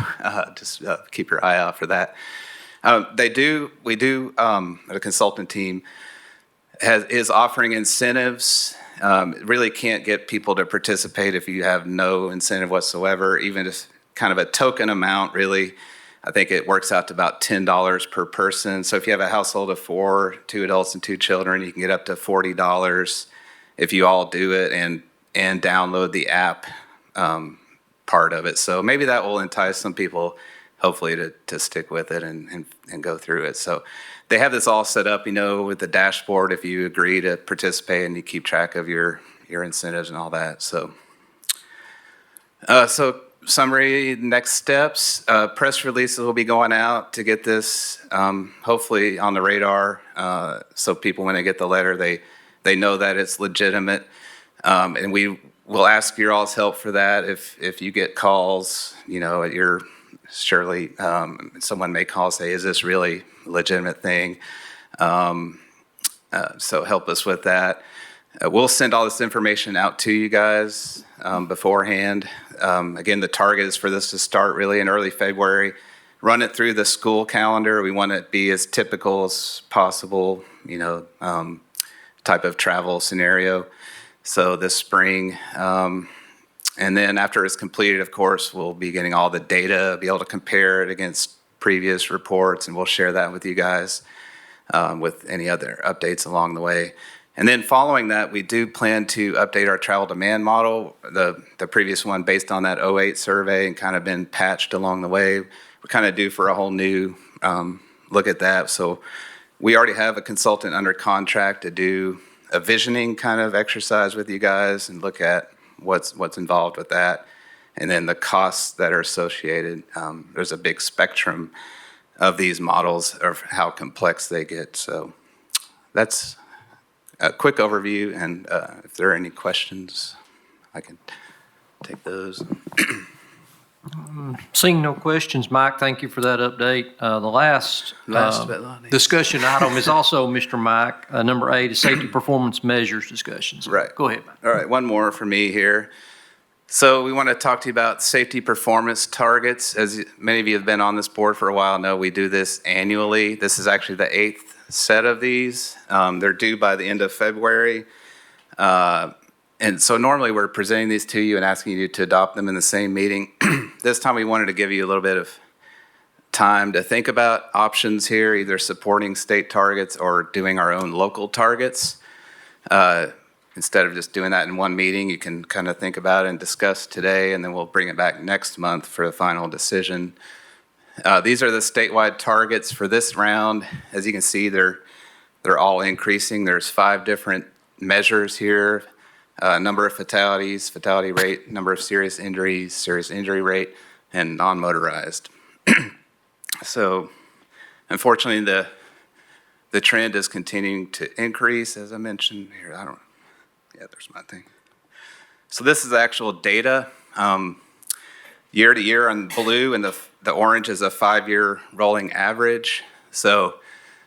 just keep your eye out for that. The consultant team is offering incentives. Really can't get people to participate if you have no incentive whatsoever, even just kind of a token amount, really. I think it works out to about $10 per person. So if you have a household of 4, 2 adults and 2 children, you can get up to $40 if you all do it and download the app part of it. So maybe that will entice some people, hopefully, to stick with it and go through it. So they have this all set up, with the dashboard if you agree to participate and you keep track of your incentives and all that. So summary, next steps, press releases will be going out to get this hopefully on the radar, so people, when they get the letter, they know that it's legitimate. And we will ask your all's help for that. If you get calls, you're surely someone may call and say, is this really a legitimate thing? So help us with that. We'll send all this information out to you guys beforehand. Again, the target is for this to start really in early February. Run it through the school calendar. We want it to be as typical as possible, type of travel scenario. So this spring, and then after it's completed, of course, we'll be getting all the data, be able to compare it against previous reports, and we'll share that with you guys with any other updates along the way. And then following that, we do plan to update our travel demand model, the previous one based on that '08 survey and kind of been patched along the way. We're kind of due for a whole new look at that. So we already have a consultant under contract to do a visioning kind of exercise with you guys and look at what's involved with that. And then the costs that are associated. There's a big spectrum of these models of how complex they get. So that's a quick overview, and if there are any questions, I can take those. Seeing no questions, Mike, thank you for that update. The last Last but not least. discussion item is also, Mr. Mike, number 8 is safety performance measures discussions. Right. Go ahead, Mike. All right, one more for me here. So we want to talk to you about safety performance targets. As many of you have been on this board for a while know, we do this annually. This is actually the 8th set of these. They're due by the end of February. And so normally we're presenting these to you and asking you to adopt them in the same meeting. This time we wanted to give you a little bit of time to think about options here, either supporting state targets or doing our own local targets. Instead of just doing that in one meeting, you can kind of think about it and discuss today, and then we'll bring it back next month for the final decision. These are the statewide targets for this round. As you can see, they're all increasing. There's 5 different measures here. Number of fatalities, fatality rate, number of serious injuries, serious injury rate, and non-motorized. So unfortunately, the trend is continuing to increase, as I mentioned here. There's my thing. So this is actual data. Year to year on blue, and the orange is a 5-year rolling average. So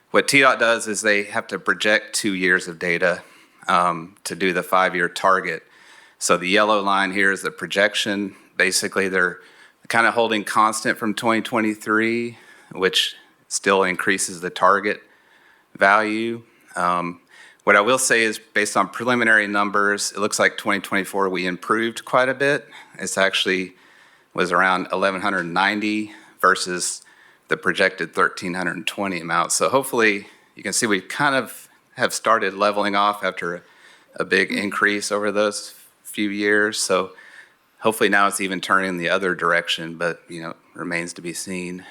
what TPOt does is they have to project 2 years of data to do the 5-year target. So the yellow line here is the projection. Basically, they're kind of holding constant from 2023, which still increases the target value. What I will say is, based on preliminary numbers, it looks like 2024 we improved quite a bit. It's actually was around 1,190 versus the projected 1,320 amount. So hopefully you can see we kind of have started leveling off after a big increase over those few years. So hopefully now it's even turning the other direction, but remains to be seen.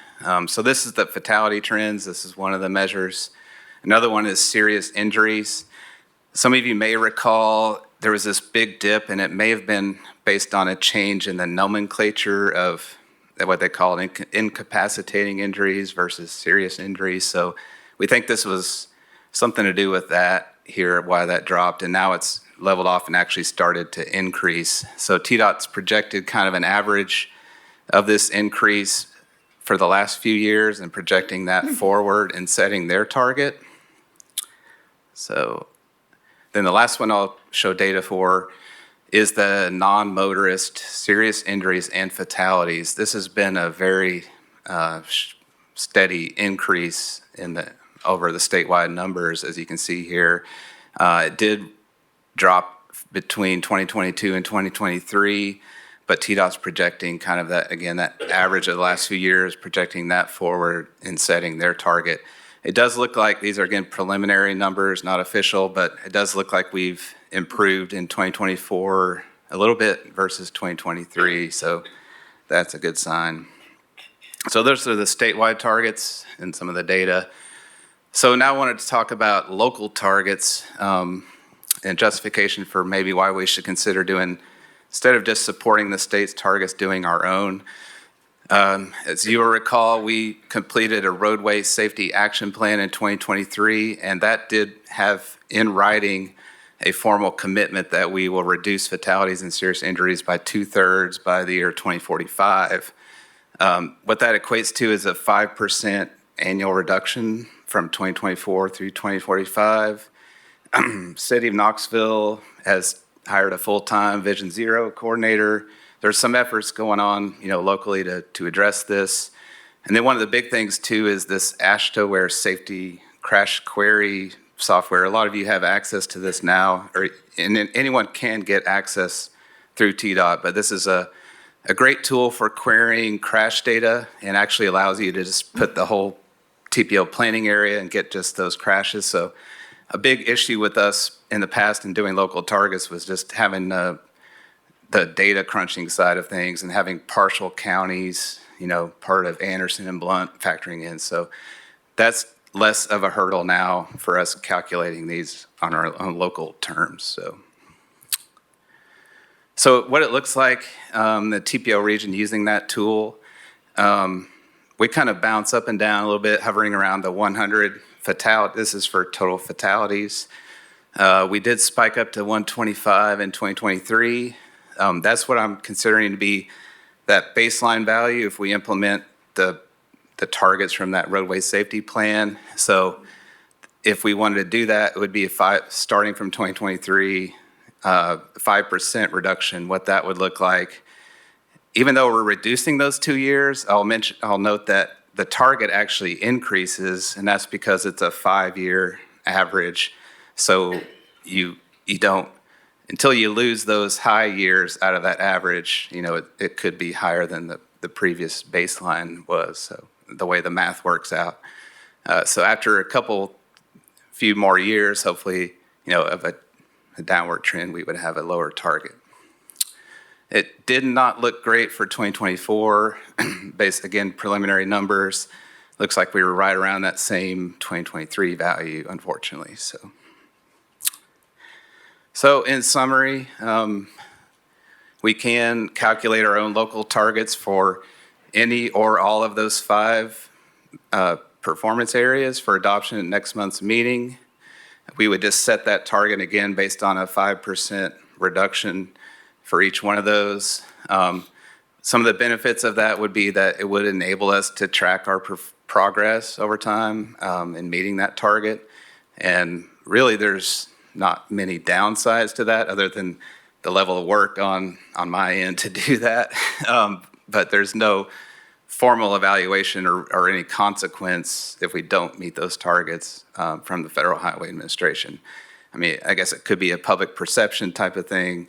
So this is the fatality trends. This is one of the measures. Another one is serious injuries. Some of you may recall there was this big dip, and it may have been based on a change in the nomenclature of what they call incapacitating injuries versus serious injuries. So we think this was something to do with that here, why that dropped, and now it's leveled off and actually started to increase. So TDOT's projected kind of an average of this increase for the last few years and projecting that forward and setting their target. So then the last one I'll show data for is the non-motorist serious injuries and fatalities. This has been a very steady increase over the statewide numbers, as you can see here. It did drop between 2022 and 2023, but TDOT's projecting kind of that, again, that average of the last few years, projecting that forward and setting their target. It does look like these are, again, preliminary numbers, not official, but it does look like we've improved in 2024 a little bit versus 2023, so that's a good sign. So those are the statewide targets and some of the data. So now I wanted to talk about local targets and justification for maybe why we should consider doing, instead of just supporting the state's targets, doing our own. As you will recall, we completed a roadway safety action plan in 2023, and that did have in writing a formal commitment that we will reduce fatalities and serious injuries by 2/3 by the year 2045. What that equates to is a 5% annual reduction from 2024 through 2045. City of Knoxville has hired a full-time Vision Zero coordinator. There's some efforts going on, locally to address this. And then one of the big things too is this AASHTO safety crash query software. A lot of you have access to this now, and anyone can get access through TDOT, but this is a a great tool for querying crash data and actually allows you to just put the whole TPO planning area and get just those crashes. So a big issue with us in the past in doing local targets was just having the data crunching side of things and having partial counties, part of Anderson and Blount factoring in. So that's less of a hurdle now for us calculating these on our own local terms. So what it looks like, the TPO region using that tool, we kind of bounce up and down a little bit, hovering around the 100 fatality. This is for total fatalities. We did spike up to 125 in 2023. That's what I'm considering to be that baseline value if we implement the targets from that roadway safety plan. So if we wanted to do that, it would be starting from 2023, 5% reduction, what that would look like. Even though we're reducing those 2 years, I'll note that the target actually increases, and that's because it's a 5-year average. So you don't, until you lose those high years out of that average, it could be higher than the previous baseline was. So the way the math works out. So after a few more years, hopefully, of a downward trend, we would have a lower target. It did not look great for 2024, based, again, preliminary numbers. Looks like we were right around that same 2023 value, unfortunately. So in summary, we can calculate our own local targets for any or all of those 5 performance areas for adoption at next month's meeting. We would just set that target again based on a 5% reduction for each one of those. Some of the benefits of that would be that it would enable us to track our progress over time in meeting that target. And really, there's not many downsides to that other than the level of work on my end to do that. But there's no formal evaluation or any consequence if we don't meet those targets from the Federal Highway Administration. I mean, I guess it could be a public perception type of thing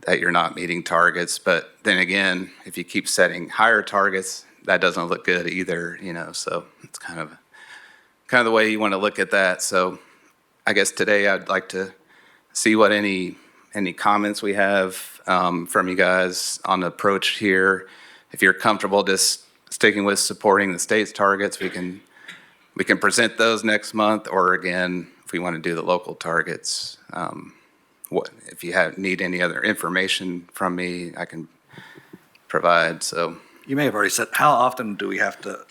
that you're not meeting targets. But then again, if you keep setting higher targets, that doesn't look good either, so it's kind of the way you want to look at that. So I guess today I'd like to see what any comments we have from you guys on the approach here. If you're comfortable just sticking with supporting the state's targets, we can present those next month, or again, if we want to do the local targets, if you need any other information from me, I can provide. So You may have already said, how often do we have to,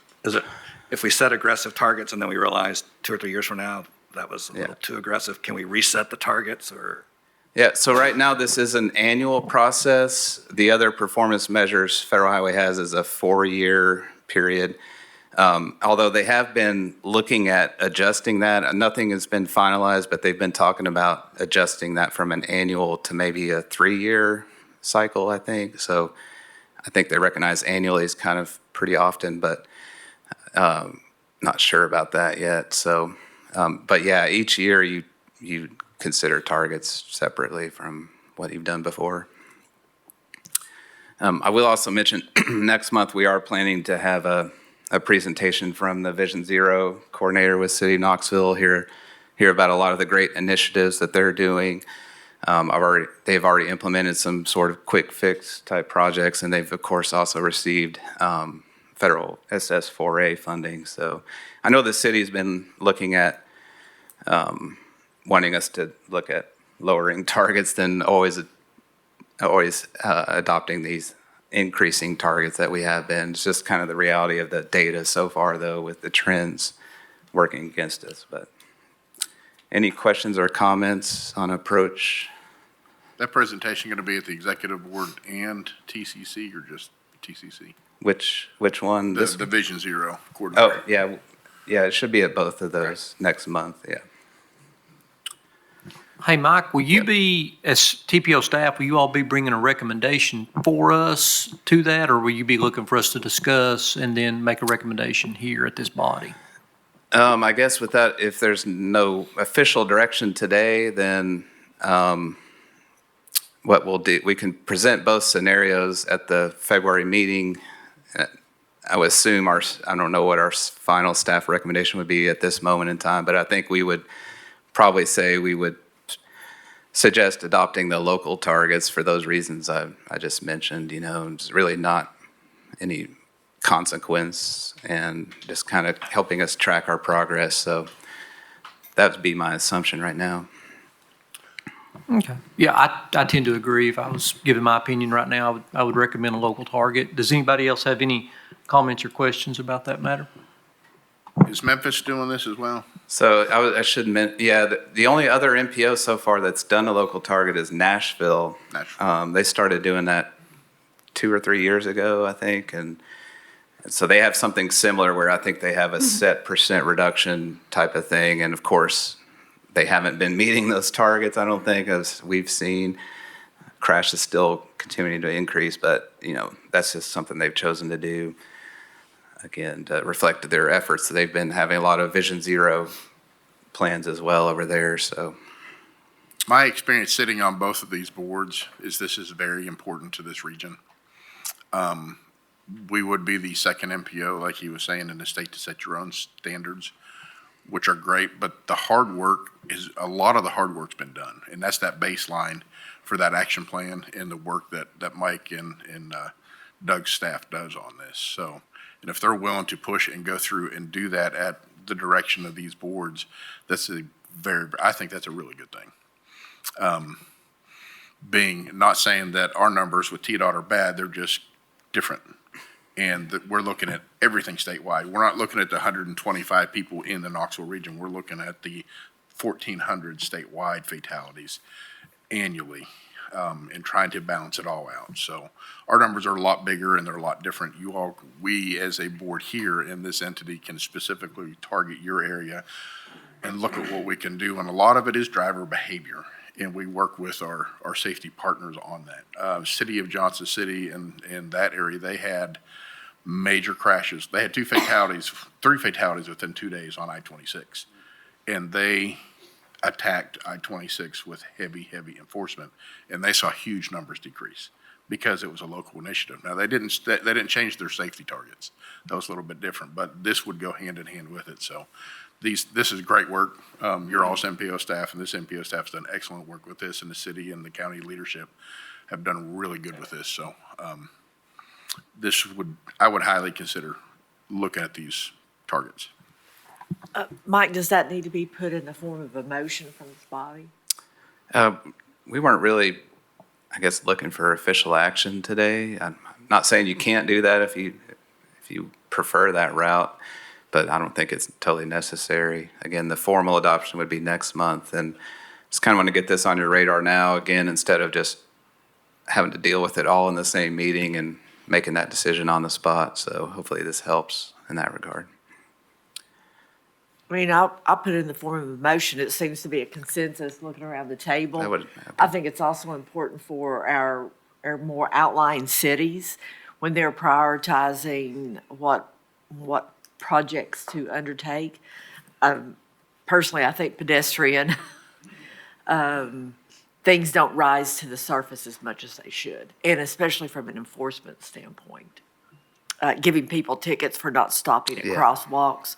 if we set aggressive targets and then we realize 2 or 3 years from now that was a little too aggressive, can we reset the targets or? Yeah, so right now this is an annual process. The other performance measures Federal Highway has is a 4-year period. Although they have been looking at adjusting that. Nothing has been finalized, but they've been talking about adjusting that from an annual to maybe a 3-year cycle, I think. So I think they recognize annually is kind of pretty often, but not sure about that yet. So, but yeah, each year you consider targets separately from what you've done before. I will also mention next month we are planning to have a presentation from the Vision Zero coordinator with City of Knoxville, hear about a lot of the great initiatives that they're doing. They've already implemented some sort of quick fix type projects, and they've of course also received federal SS4A funding. So I know the city's been looking at wanting us to look at lowering targets than always adopting these increasing targets that we have been. It's just kind of the reality of the data so far, though, with the trends working against us. But any questions or comments on approach? That presentation going to be at the executive board and TCC, or just TCC? Which one? The Vision Zero coordinator. Oh, yeah, it should be at both of those next month. Yeah. Hey, Mike, will you be, as TPO staff, will you all be bringing a recommendation for us to that, or will you be looking for us to discuss and then make a recommendation here at this body? I guess with that, if there's no official direction today, then what we'll do, we can present both scenarios at the February meeting. I would assume I don't know what our final staff recommendation would be at this moment in time, but I think we would probably say we would suggest adopting the local targets for those reasons I just mentioned. It's really not any consequence and just kind of helping us track our progress. So that would be my assumption right now. Okay. Yeah, I tend to agree. If I was giving my opinion right now, I would recommend a local target. Does anybody else have any comments or questions about that matter? Is Memphis doing this as well? So I should mention, the only other MPO so far that's done a local target is Nashville. They started doing that 2 or 3 years ago, I think, and so they have something similar where I think they have a set percent reduction type of thing, and of course, they haven't been meeting those targets, I don't think, as we've seen. Crash is still continuing to increase, but, that's just something they've chosen to do. Again, to reflect their efforts. They've been having a lot of Vision Zero plans as well over there, so. My experience sitting on both of these boards is this is very important to this region. We would be the second MPO, like he was saying, in the state to set your own standards, which are great, but a lot of the hard work's been done, and that's that baseline for that action plan and the work that Mike and Doug's staff does on this. So, and if they're willing to push and go through and do that at the direction of these boards, I think that's a really good thing. Not saying that our numbers with TDOT are bad, they're just different. And that we're looking at everything statewide. We're not looking at the 125 people in the Knoxville region. We're looking at the 1,400 statewide fatalities annually, and trying to balance it all out. So our numbers are a lot bigger and they're a lot different. We as a board here in this entity can specifically target your area and look at what we can do. And a lot of it is driver behavior. And we work with our safety partners on that. City of Johnson City and that area, they had major crashes. They had 3 fatalities within 2 days on I-26. And they attacked I-26 with heavy enforcement. And they saw huge numbers decrease because it was a local initiative. Now, they didn't change their safety targets. That was a little bit different, but this would go hand in hand with it. So this is great work. Your all's MPO staff and this MPO staff has done excellent work with this, and the city and the county leadership have done really good with this. So I would highly consider looking at these targets. Mike, does that need to be put in the form of a motion from this body? We weren't really, I guess, looking for official action today. I'm not saying you can't do that if you prefer that route, but I don't think it's totally necessary. Again, the formal adoption would be next month, and just kind of want to get this on your radar now, again, instead of just having to deal with it all in the same meeting and making that decision on the spot. So hopefully this helps in that regard. I mean, I'll put it in the form of a motion. It seems to be a consensus looking around the table. I think it's also important for our more outlying cities when they're prioritizing what projects to undertake. Personally, I think pedestrian things don't rise to the surface as much as they should, and especially from an enforcement standpoint. Giving people tickets for not stopping at crosswalks,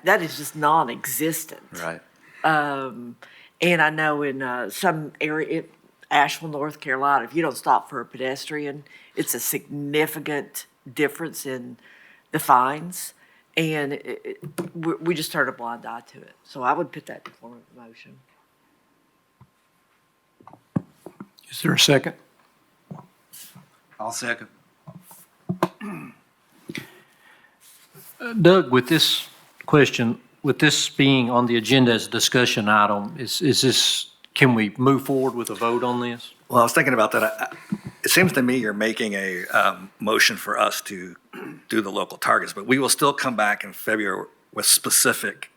that is just non-existent. Right. And I know in some area, Asheville, North Carolina, if you don't stop for a pedestrian, it's a significant difference in the fines, and we just turn a blind eye to it. So I would put that in form of a motion. Is there a second? I'll second. Doug, with this question, with this being on the agenda as a discussion item, is this, can we move forward with a vote on this? Well, I was thinking about that. It seems to me you're making a motion for us to do the local targets, but we will still come back in February with specific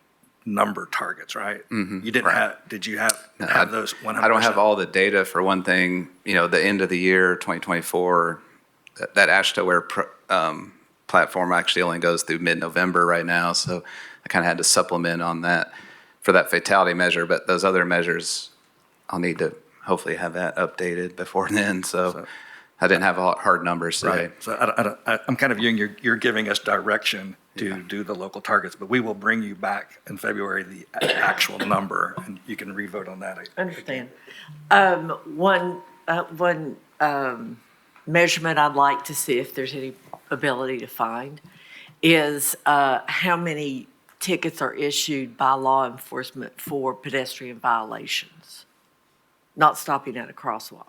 number targets, right? Mm-hmm. You didn't have, did you have those 100%? I don't have all the data for one thing. The end of the year, 2024, that AASHTO platform actually only goes through mid-November right now, so I kind of had to supplement on that for that fatality measure, but those other measures I'll need to hopefully have that updated before then. So I didn't have hard numbers today. Right. So I'm kind of viewing you're giving us direction to do the local targets, but we will bring you back in February the actual number, and you can re-vote on that. Understand. One measurement I'd like to see if there's any ability to find is how many tickets are issued by law enforcement for pedestrian violations, not stopping at a crosswalk.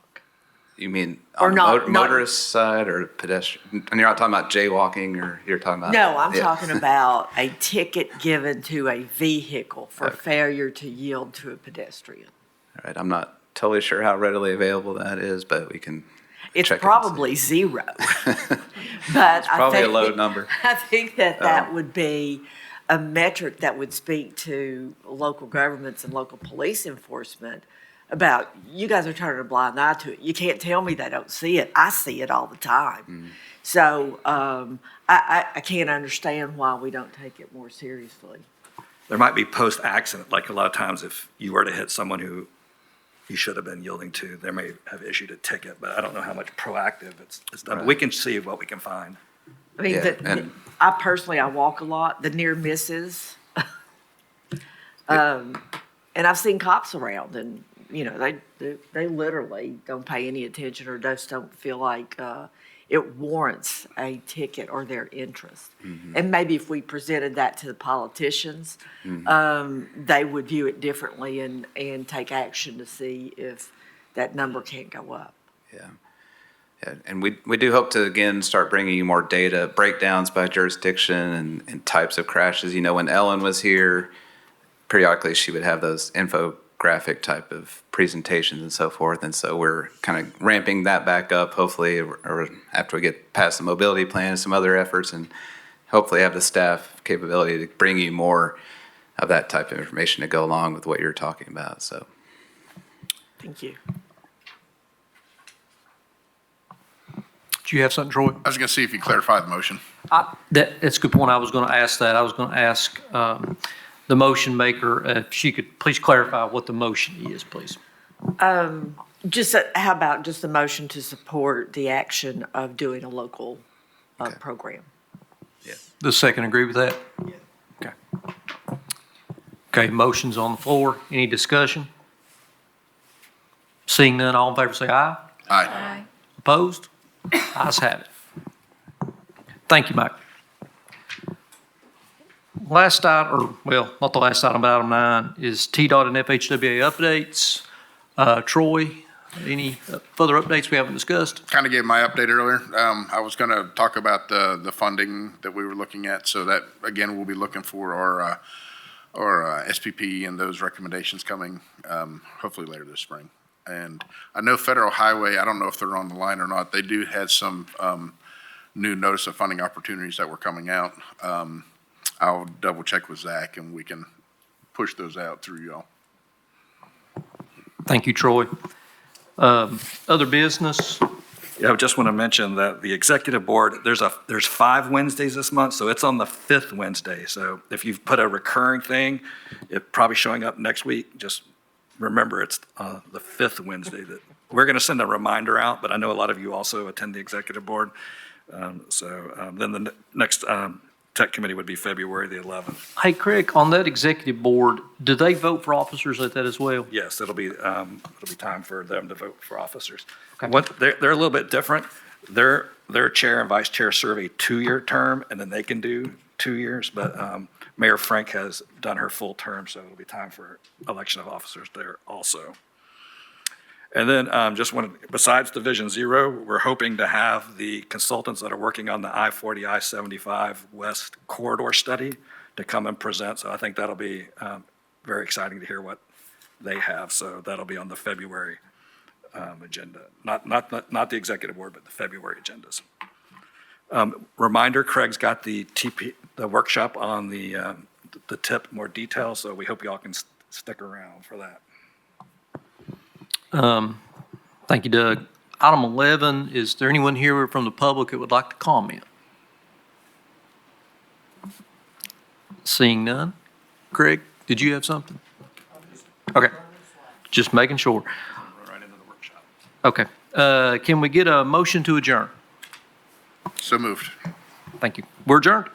You mean Or on not- the motorist side or pedestrian? And you're not talking about jaywalking, or you're talking about? No, I'm Yeah. talking about a ticket given to a vehicle for failure to yield to a pedestrian. All right, I'm not totally sure how readily available that is, but we can It's check it and probably zero. But probably a low number. I think that would be a metric that would speak to local governments and local police enforcement about, you guys are turning a blind eye to it. You can't tell me they don't see it. I see it all the time. So I can't understand why we don't take it more seriously. There might be post-accident, like a lot of times if you were to hit someone who you should have been yielding to, they may have issued a ticket, but I don't know how much proactive it's done. But we can see what we can find. I mean, I personally walk a lot, the near misses. And I've seen cops around and, you know, they literally don't pay any attention or just don't feel like it warrants a ticket or their interest. And maybe if we presented that to the politicians, they would view it differently and take action to see if that number can't go up. Yeah, and we do hope to, again, start bringing you more data, breakdowns by jurisdiction and types of crashes. You know, when Ellen was here, periodically she would have those infographic type of presentations and so forth. And so we're kind of ramping that back up, hopefully, or after we get past the mobility plan and some other efforts, and hopefully have the staff capability to bring you more of that type of information to go along with what you're talking about. So Thank you. Do you have something, Troy? I was going to see if you clarified the motion. That's a good point. I was going to ask that. I was going to ask the motion maker if she could please clarify what the motion is, please. Just, how about just the motion to support the action of doing a local program? Does second agree with that? Okay. Okay, motion's on the floor. Any discussion? Seeing none, all in favor say aye. Aye. Opposed? Ayes have it. Thank you, Mike. Last item, or well, not the last item, but item 9 is TDOT and FHWA updates. Troy, any further updates we haven't discussed? Kind of gave my update earlier. I was going to talk about the funding that we were looking at. So that, again, we'll be looking for our SPP and those recommendations coming hopefully later this spring. And I know Federal Highway, I don't know if they're on the line or not, they do have some new notice of funding opportunities that were coming out. I'll double check with Zach and we can push those out through y'all. Thank you, Troy. Other business? Yeah, I just want to mention that the executive board, there's 5 Wednesdays this month, so it's on the 5th Wednesday. So if you've put a recurring thing, it probably showing up next week. Just remember, it's the 5th Wednesday that we're going to send a reminder out, but I know a lot of you also attend the executive board. Then the next tech committee would be February the 11th. Hey, Craig, on that executive board, do they vote for officers at that as well? Yes, it'll be time for them to vote for officers. Okay. They're a little bit different. Their chair and vice chair serve a 2-year term, and then they can do 2 years. But Mayor Frank has done her full term, so it'll be time for election of officers there also. And then besides Division 0, we're hoping to have the consultants that are working on the I-40, I-75 West corridor study to come and present. So I think that'll be very exciting to hear what they have. So that'll be on the February agenda, not the executive board, but the February agendas. Reminder, Craig's got the workshop on the tip, more details, so we hope y'all can stick around for that. Thank you, Doug. Item 11, is there anyone here from the public that would like to comment? Seeing none. Craig, did you have something? Okay, just making sure. Okay. Can we get a motion to adjourn? So moved. Thank you. We're adjourned.